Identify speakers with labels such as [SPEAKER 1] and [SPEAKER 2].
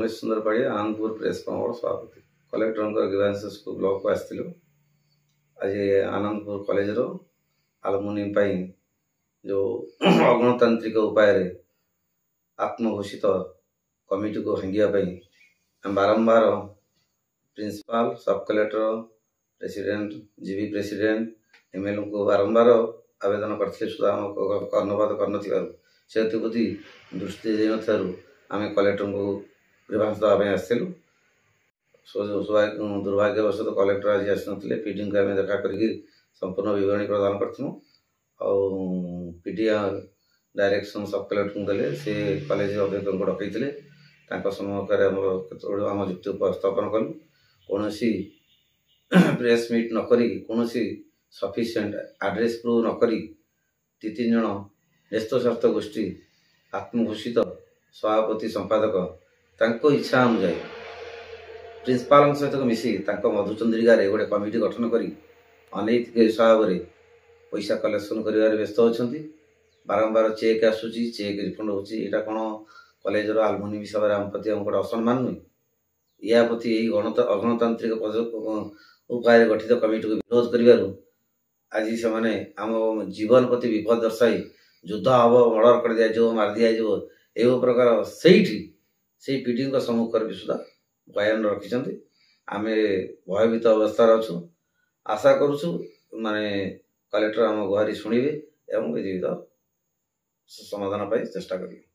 [SPEAKER 1] उमेश सुंदर पाड़िया आनंदपुर प्रेस कमल सभापति collector grievances को ब्लॉक को आसलु आज आनंदपुर कॉलेज रो आलुमिनी जो अगणतांत्रिक उपाय आत्मघोषित कमिटी को भांगा बारंबार प्रिंसिपल सब collector president GB president MLA को बारंबार आवेदन करते सुधा कर्णपात करती दृष्टि देन आम कलेक्टर को ग्रीवेंस देवाई आसलु दुर्भाग्यवश कलेक्टर आज आसने पीडी को आम देखा कर संपूर्ण विवरणी प्रदान करूँ पीडी डायरेक्शन सब कलेक्टर को देले से कॉलेज अध्यक्ष को डकई सम्मुखें आम युक्ति उपस्थापन कलु कौन प्रेस मीट नक कौन सफिशिएंट एड्रेस प्रूव नक तीन जन न्यस्त स्वार्थ गोष्ठी आत्मघोषित सभापति संपादक इच्छा अनुजाई प्रिंसिपाल सहित मिसी मधुचंद्रिका गोटे कमिटी गठन कर अनैतिक हिसाब से पैसा कलेक्शन कर व्यस्त अच्छा बारंबार चेक आसूची चेक रिफंड होता कौन कॉलेज आलुमिनी हिसाब से आम प्रति गोटे असम्मान नुहे या प्रति अगणतांत्रिक उपाय गठित कमिटी को विरोध कर आज से आम जीवन प्रति विपद दर्शाई युद्ध हम मर्डर कर दिया मार दिया ये प्रकार से पीडी सम्मुख भी सुधा बयान रखिंट आम भयभीत अवस्था अच्छु आशा करुचु माने कलेक्टर आम गुहारी शुणे और विधिविध समाधान चेष्टा करेंगे।